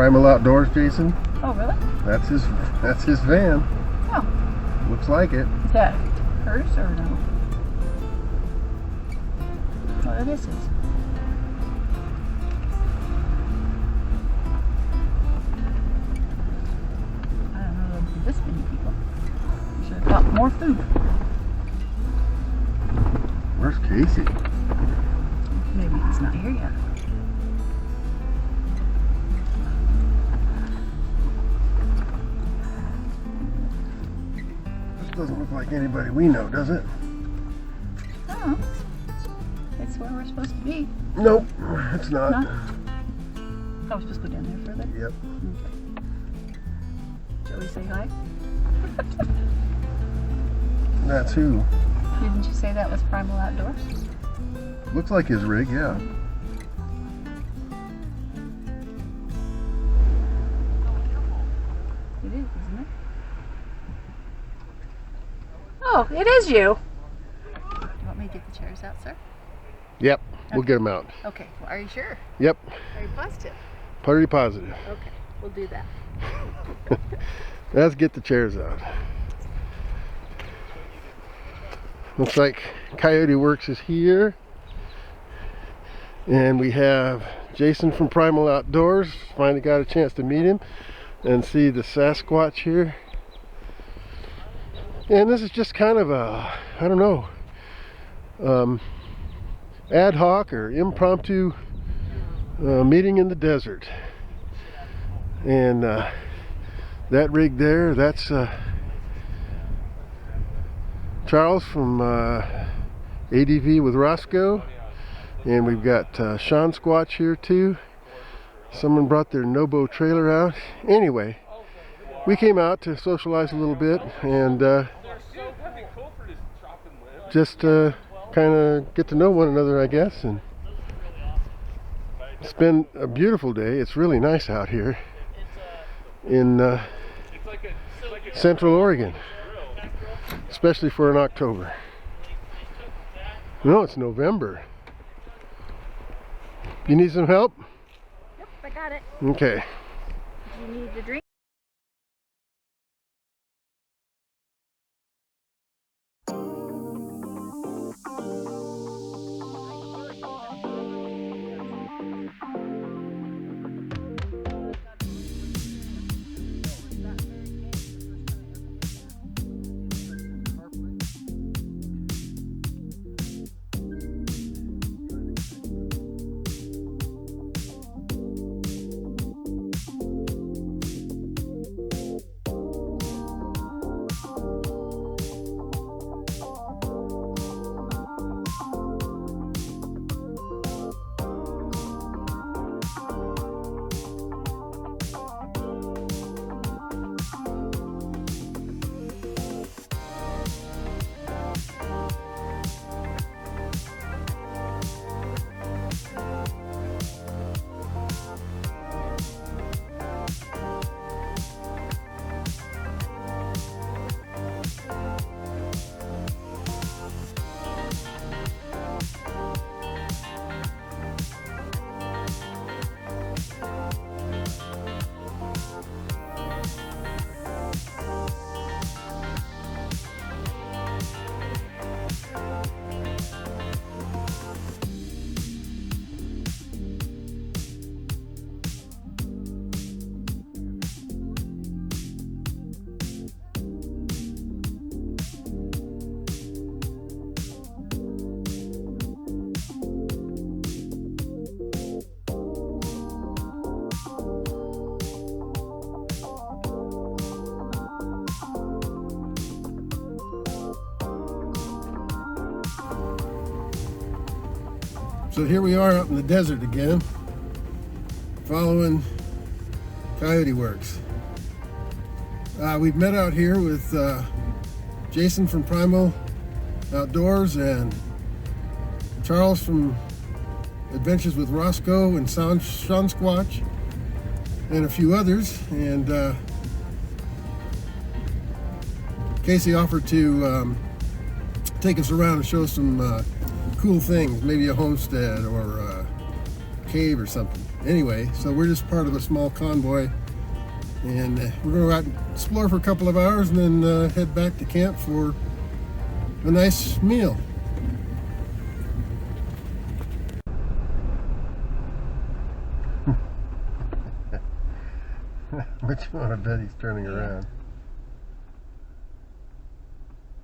Primal Outdoors, Jason. Oh, really? That's his van. Oh. Looks like it. Is that hers or no? Oh, it is his. I don't know there'll be this many people. You should have got more food. Where's Casey? Maybe he's not here yet. This doesn't look like anybody we know, does it? Oh. That's where we're supposed to be. Nope, it's not. No? Oh, we're supposed to go down there further? Yep. Okay. Shall we say hi? That's who. Didn't you say that was Primal Outdoors? Looks like his rig, yeah. It is, isn't it? Oh, it is you. You want me to get the chairs out, sir? Yep, we'll Okay. get him out. Okay. Well, are you sure? Yep, Are you positive? pretty positive. Okay, we'll do that. Let's get the chairs out. Looks like Coyote Works is here. And we have Jason from Primal Outdoors. Finally got a chance to meet him and see the Sasquatch here. And this is just kind of a, I don't know, ad hoc or impromptu meeting in the desert. And that rig there, that's Charles from ADV with Roscoe. And we've got Sean Squatch here too. Someone brought their Nobo trailer out. Anyway, we came out to socialize a little bit and just kind of get to know one another, I guess. And it's been a beautiful day. It's really nice out here in Central Oregon, especially for an October. No, it's November. You need some help? Yep, I got it. Okay. Do you need a drink? So here we are out in the desert again, following Coyote Works. We've met out here with Jason from Primal Outdoors and Charles from Adventures with Roscoe and Sean Squatch and a few others. And Casey offered to take us around and show some cool things, maybe a homestead or cave or something. Anyway, so we're just part of a small convoy, and we're going to go out and explore for a couple of hours and then head back to camp for a nice meal. Which one? I bet he's turning around.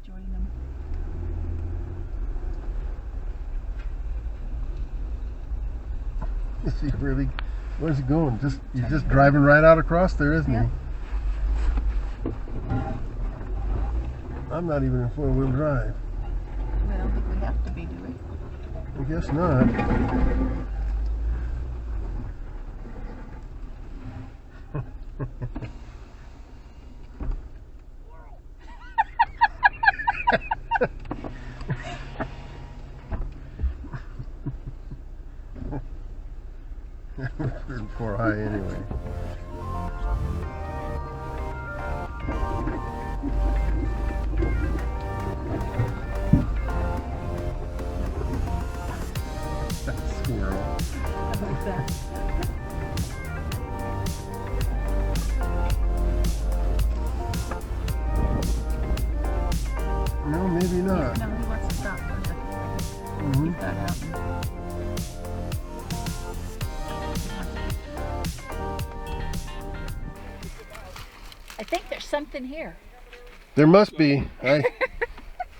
Join them. Is he really? Where's he going? He's just driving right out across there, isn't he? I'm not even in four-wheel drive. I don't think we have to be, do we? I guess not. Poor high anyway. Squirrel. I like that. No, maybe not. No, he wants to stop for a second. Keep that out. I think there's something here. There must be.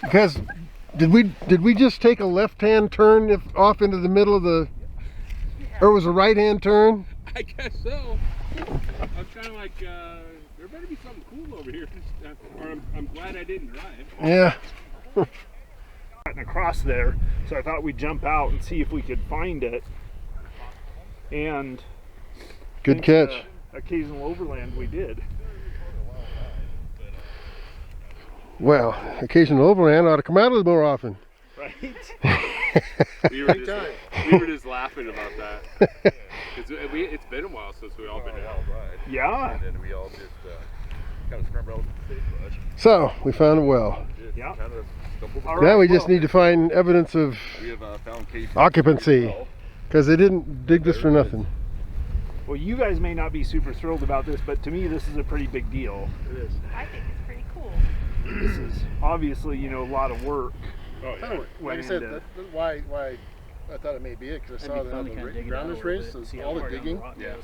Because did we just take a left-hand turn off into the middle of the, or it was a right-hand turn? I guess so. I was kind of like, there better be something cool over here. Or I'm glad I didn't drive. Yeah. Gotten across there, so I thought we'd jump out and see if we could find it. And Good catch. Occasional overland we did. Well, occasional overland ought to come out a little more often. Right? We were just laughing about that. It's been a while since we all been out. Yeah. And then we all just kind of scrambled out the sagebrush. So, we found a well. Yeah. Kind of stumbled All Now right, we just need to find evidence of We have found cases. occupancy, because they didn't dig this for nothing. Well, you guys may not be super thrilled about this, but to me this is a pretty big deal. It is. I think it's pretty cool. This is obviously, a lot of work. Oh, yeah. Like I said, that's why I thought it may be it, because I saw that on the grounders race, all the digging, Yeah.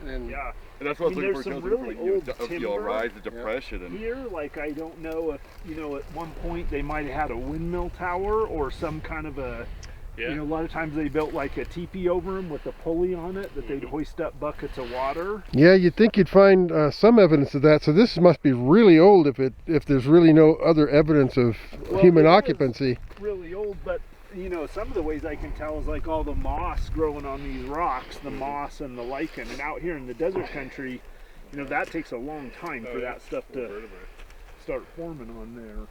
and Yeah. And that's what I was there's looking some for. really old Of timber rise, the depression, and here. Like, I don't know if, at one point they might have had a windmill tower or some kind of a, a lot of times they built like a teepee over them with a pulley on it that they'd hoist up buckets of water. Yeah, you'd think you'd find some evidence of that. So this must be really old if there's really no other evidence of human occupancy. Really old, but some of the ways I can tell is like all the moss growing on these rocks, the moss and the lichen. And out here in the desert country, that takes a long time for that stuff to start forming on there.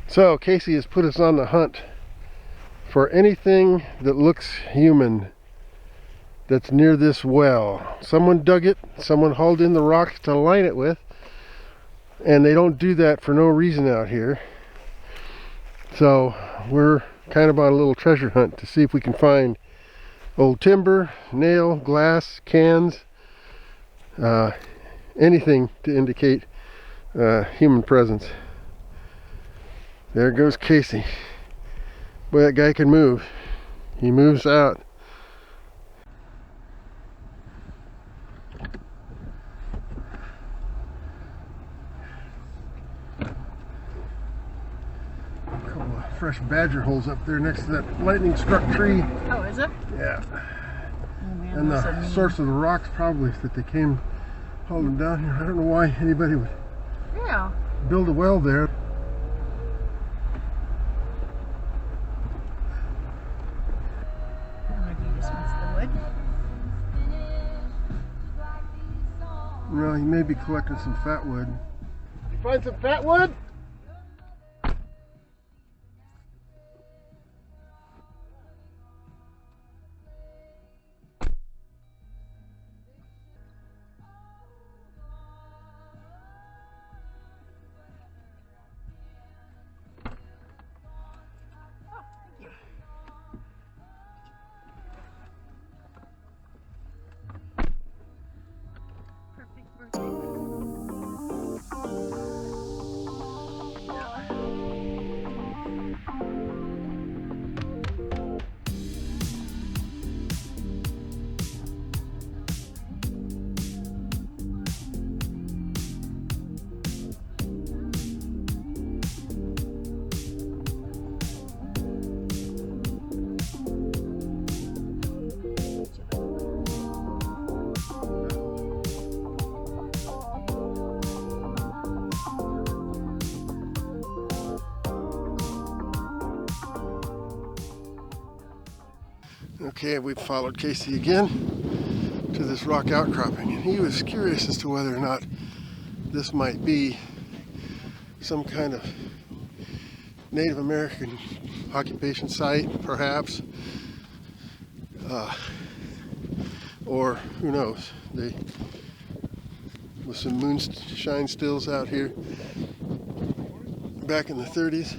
So Casey has put us on the hunt for anything that looks human that's near this well. Someone dug it, someone hauled in the rocks to line it with, and they don't do that for no reason out here. So we're kind of on a little treasure hunt to see if we can find old timber, nail, glass, cans, anything to indicate human presence. There goes Casey. Boy, that guy can move. He moves out. A couple of fresh badger holes up there next to that lightning struck tree. Oh, is it? Yeah. Oh man, And those are the mean. source of the rocks probably that they came hauling down here. I don't know why anybody would Yeah. build a well there. Maybe he just wants the wood. No, he may be collecting some fat wood. You find some fat wood? Okay, we followed Casey again to this rock outcropping, and he was curious as to whether or not this might be some kind of Native American occupation site, perhaps, or who knows. They, with some moonshine stills out here back in the 30s.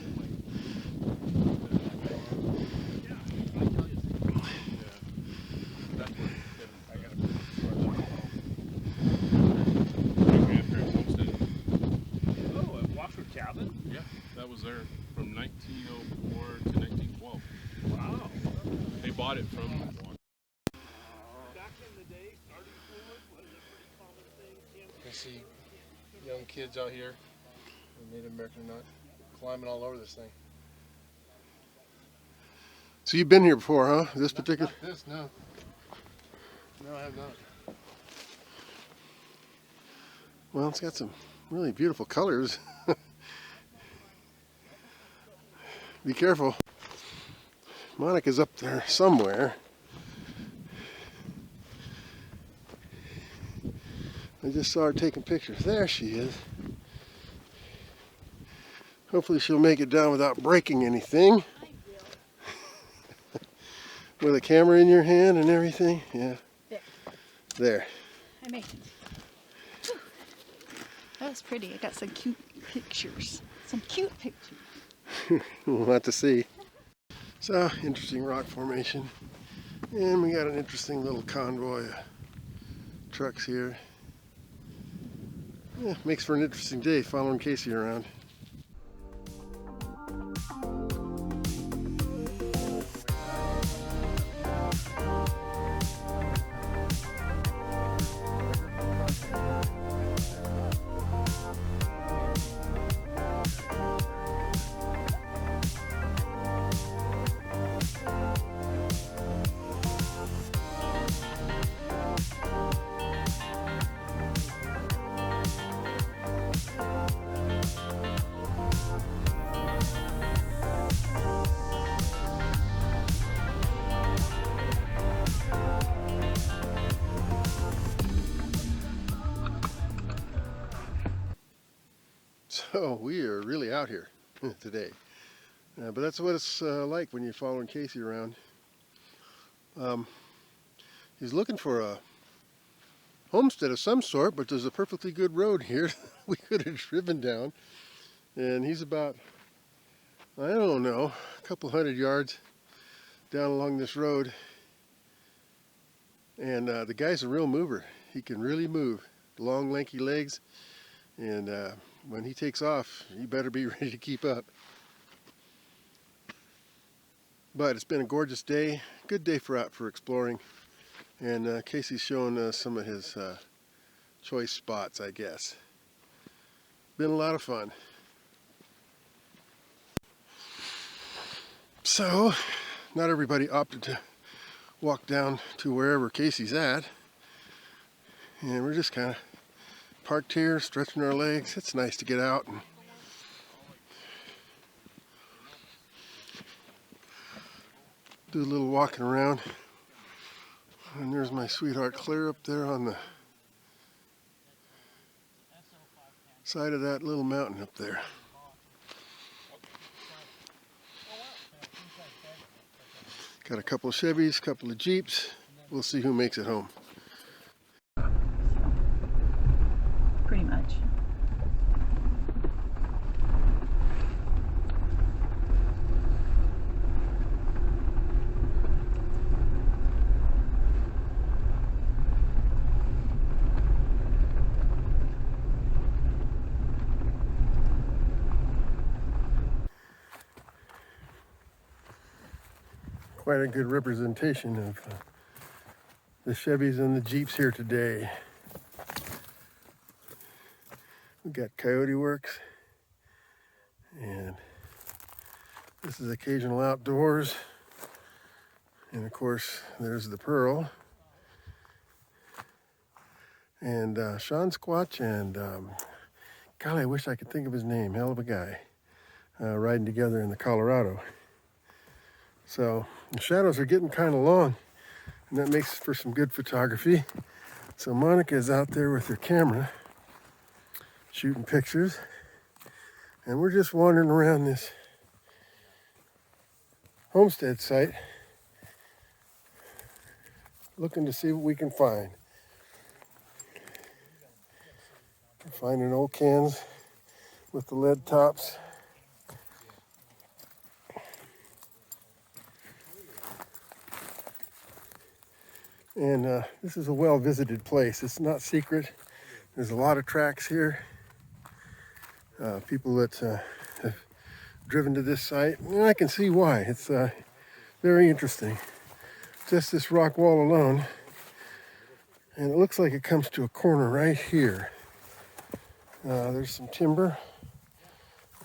Yeah, that was there from 1904 to 1912. Wow. They bought it from. Back in the day, starting forward was a pretty common thing. I see young kids out here, Native American or not, climbing all over this thing. So you've been here before, huh? This particular? Not this, no. No, I have not. Well, it's got some really beautiful colors. Be careful. Monica's up there somewhere. I just saw her taking pictures. There she is. Hopefully she'll make it down without breaking anything. With a camera in your hand and everything. Yeah. There. I made it. That was pretty. I got some cute pictures. Some cute pictures. We'll have to see. So, interesting rock formation. And we got an interesting little convoy of trucks here. Yeah, makes for an interesting day following Casey around. So we are really out here today. But that's what it's like when you're following Casey around. He's looking for a homestead of some sort, but there's a perfectly good road here we could have driven down. And he's about, I don't know, a couple hundred yards down along this road. And the guy's a real mover. He can really move. Long, lanky legs. And when he takes off, you better be ready to keep up. But it's been a gorgeous day. Good day for out for exploring. And Casey's showing us some of his choice spots, I guess. Been a lot of fun. So, not everybody opted to walk down to wherever Casey's at. And we're just kind of parked here, stretching our legs. It's nice to get out and do a little walking around. And there's my sweetheart Claire up there on the side of that little mountain up there. Got a couple of Chevys, a couple of Jeeps. We'll see who makes it home. Pretty much. Quite a good representation of the Chevys and the Jeeps here today. We got Coyote Works, and this is Occasional Outdoors, and of course there's the Pearl, and Sean Squatch, and golly, I wish I could think of his name. Hell of a guy, riding together in the Colorado. So the shadows are getting kind of long, and that makes for some good photography. So Monica is out there with her camera, shooting pictures, and we're just wandering around this homestead site, looking to see what we can find. We're finding old cans with the lead tops. And this is a well-visited place. It's not secret. There's a lot of tracks here. People that have driven to this site, and I can see why. It's very interesting. Just this rock wall alone, and it looks like it comes to a corner right here. There's some timber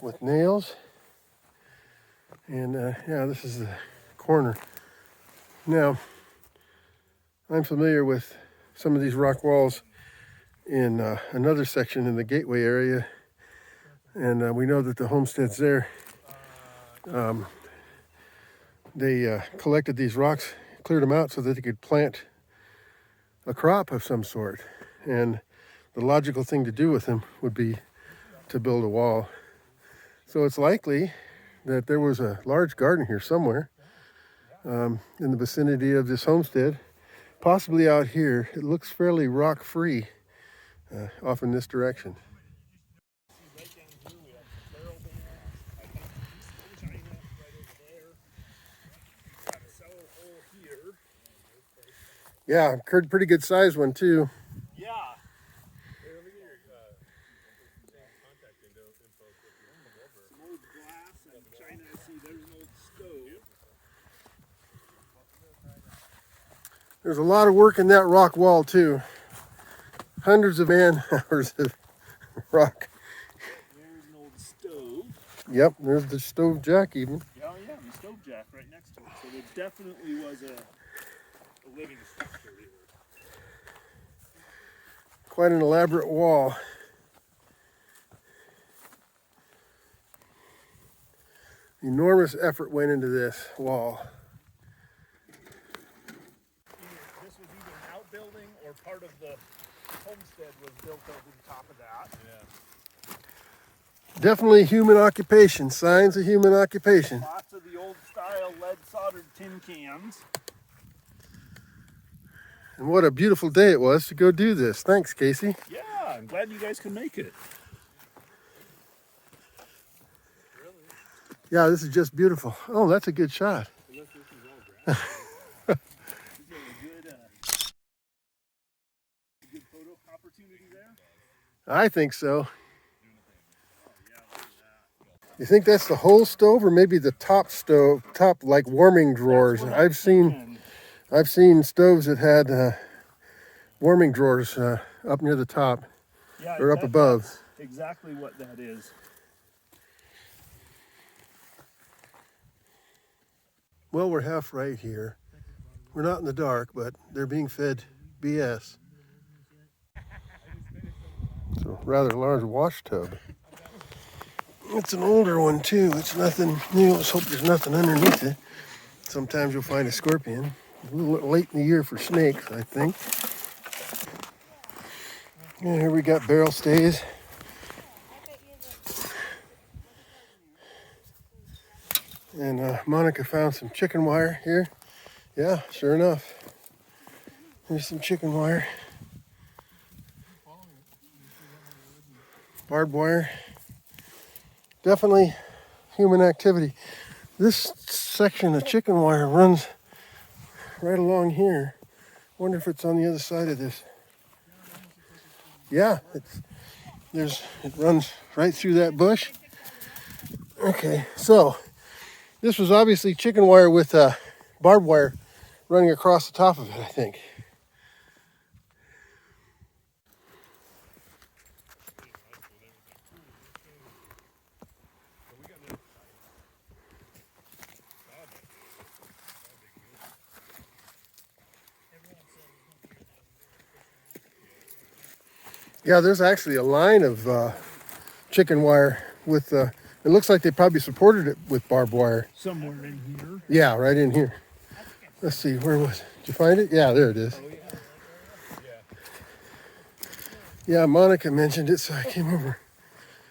with nails, and yeah, this is the corner. Now, I'm familiar with some of these rock walls in another section in the Gateway area, and we know that the homesteads there, they collected these rocks, cleared them out so that they could plant a crop of some sort. And the logical thing to do with them would be to build a wall. So it's likely that there was a large garden here somewhere in the vicinity of this homestead. Possibly out here. It looks fairly rock-free off in this direction. Yeah, pretty good sized one too. Yeah. Some old glass and china. I see there's an old stove. There's a lot of work in that rock wall too. Hundreds of man-hours of rock. There's an old stove. Yep, there's the stove jack even. Oh yeah, the stove jack right next to it. So there definitely was a living structure here. Quite an elaborate wall. Enormous effort went into this wall. This was either an outbuilding or part of the homestead was built over the top of that. Yeah. Definitely human occupation, signs of human occupation. Lots of the old style lead soldered tin cans. And what a beautiful day it was to go do this. Thanks, Casey. Yeah, I'm glad you guys can make it. Yeah, this is just beautiful. Oh, that's a good shot. Is there a good photo opportunity there? I think so. You think that's the whole stove, or maybe the top stove, top like warming drawers? I've seen stoves that had warming drawers up near the top, Yeah, or up above. That's exactly what that is. Well, we're half right here. We're not in the dark, but they're being fed BS. It's a rather large wash tub. It's an older one too. It's nothing new. Let's hope there's nothing underneath it. Sometimes you'll find a scorpion. A little late in the year for snakes, I think. Yeah, here we got barrel stays. And Monica found some chicken wire here. Yeah, sure enough. There's some chicken wire. Barbed wire. Definitely human activity. This section of chicken wire runs right along here. Wonder if it's on the other side of this. Yeah, it runs right through that bush. Okay, so this was obviously chicken wire with barbed wire running across the top of it, I think. Yeah, there's actually a line of chicken wire with It looks like they probably supported it with barbed wire. Somewhere in here. Yeah, right in here. Let's see, where was it? Did you find it? Yeah, there it is. Yeah, Monica mentioned it, so I came over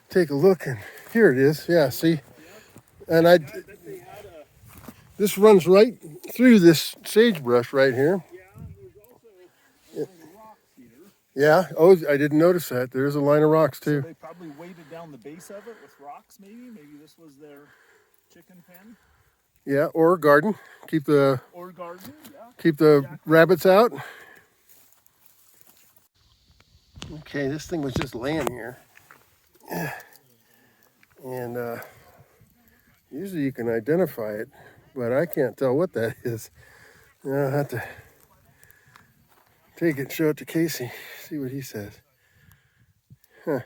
to take a look, and here it is. Yeah, see? And this runs right through this sagebrush right here. Yeah, oh, I didn't notice that. There's a line of rocks too. So they probably weighted down the base of it with rocks, maybe? Maybe this was their chicken pen? Yeah, or garden. Keep the rabbits out. Okay, this thing was just laying here. And usually you can identify it, but I can't tell what that is. I'll have to take it and show it to Casey, see what he says. Huh.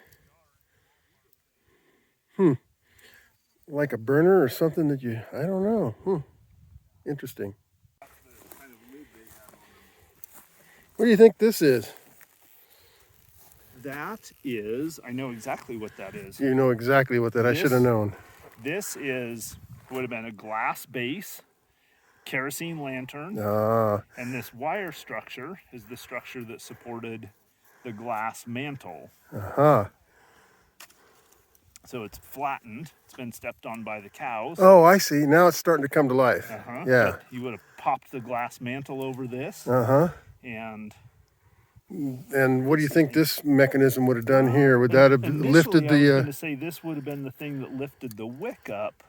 Like a burner or something that I don't know. Interesting. What do you think this is? That is, I know exactly what that is. You know exactly what that, I should have known. This would have been a glass base, kerosene lantern, and this wire structure is the structure that supported the glass mantle. So it's flattened. It's been stepped on by the cows. Oh, I see. Now it's starting to come to life. Yeah. But you would have popped the glass mantle over this. And what do you think this mechanism would have done here? Would that have lifted the... I was going to say this would have been the thing that lifted the wick up,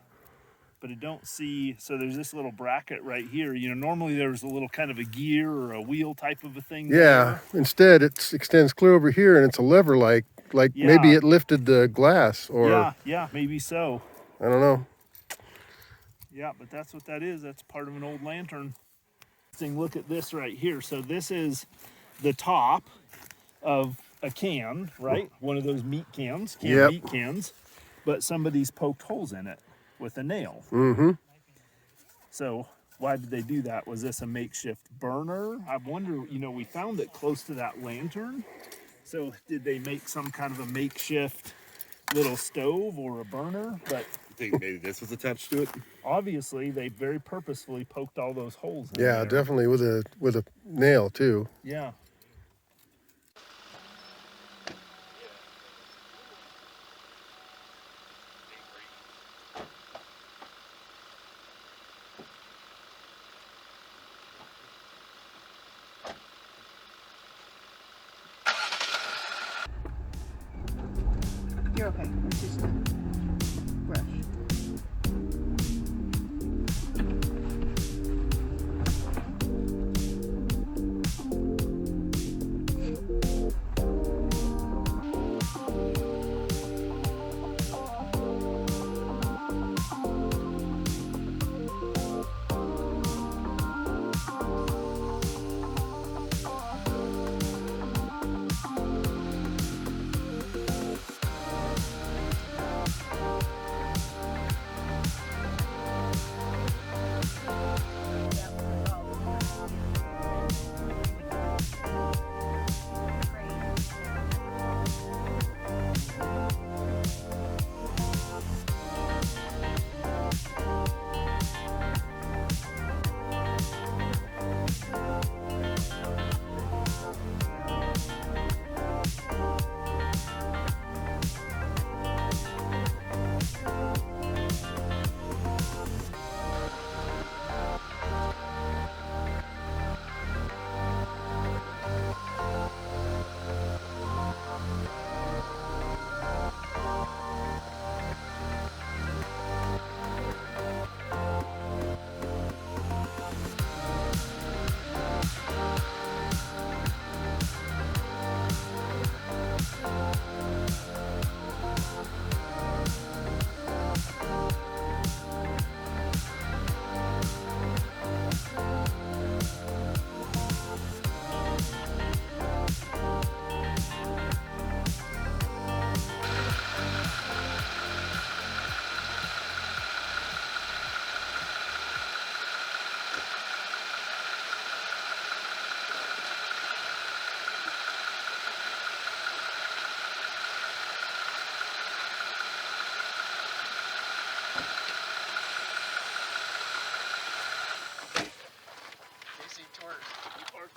but I don't see... So there's this little bracket right here. You know, normally there was a little kind of a gear or a wheel type of a thing. Yeah. There. Instead, it extends clear over here, and it's a lever like maybe it lifted the glass, or... Yeah, maybe so. I don't know. Yeah, but that's what that is. That's part of an old lantern. Look at this right here. So this is the top of a can, right? One of those meat cans, meat cans, but somebody's poked holes in it with a nail. So why did they do that? Was this a makeshift burner? I wonder, you know, we found it close to that lantern. So did they make some kind of a makeshift little stove or a burner? But I think maybe this was attached to it. Obviously, they very purposefully poked all those holes in there. Definitely with a nail too. Yeah. You're okay. It's just a brush.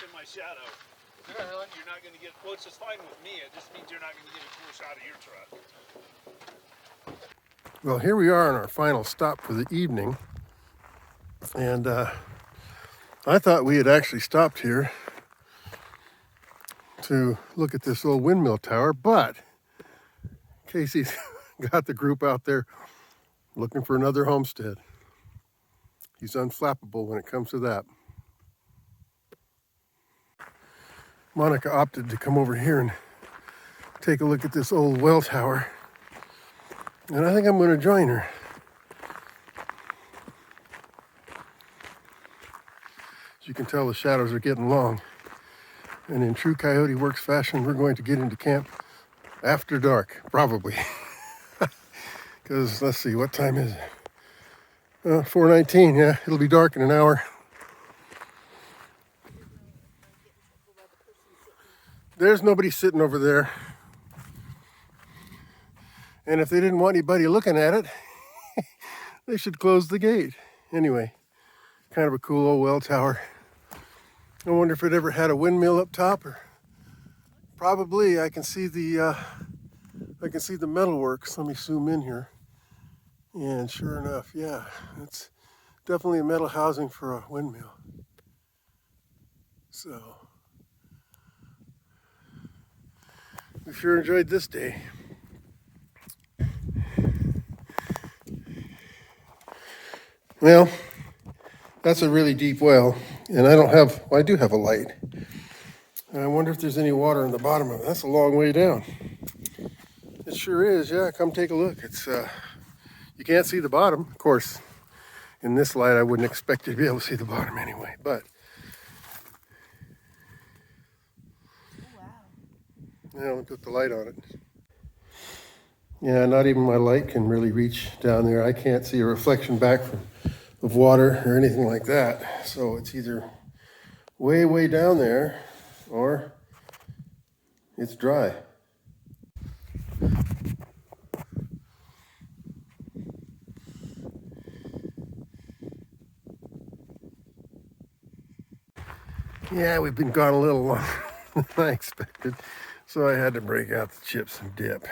in my shadow. You're not going to get, well, it's just fine with me. It just means you're not going to get a cool shot of your truck. Well, here we are on our final stop for the evening. And I thought we had actually stopped here to look at this old windmill tower, but Casey's got the group out there looking for another homestead. He's unflappable when it comes to that. Monica opted to come over here and take a look at this old well tower. And I think I'm going to join her. As you can tell, the shadows are getting long. And in true Coyote Works fashion, we're going to get into camp after dark, probably. Because, let's see, what time is it? 4:19, yeah, it'll be dark in an hour. There's nobody sitting over there. And if they didn't want anybody looking at it, they should close the gate. Anyway, kind of a cool old well tower. I wonder if it ever had a windmill up top, or probably. I can see the metalworks. Let me zoom in here. And sure enough, yeah, it's definitely a metal housing for a windmill. So we sure enjoyed this day. Well, that's a really deep well, and I do have a light. And I wonder if there's any water in the bottom of it. That's a long way down. It sure is, yeah, come take a look. It's, you can't see the bottom. Of course, in this light, I wouldn't expect you to be able to see the bottom anyway, but. Yeah, I'll put the light on it. Yeah, not even my light can really reach down there. I can't see a reflection back of water or anything like that. So it's either way, way down there or it's dry. Yeah, we've been gone a little longer than I expected, so I had to break out the chips and dip.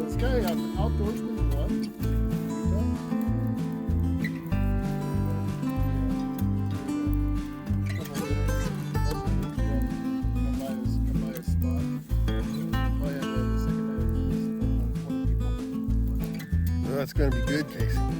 This guy, Outdoorsman 1. Well, that's going to be good, Casey.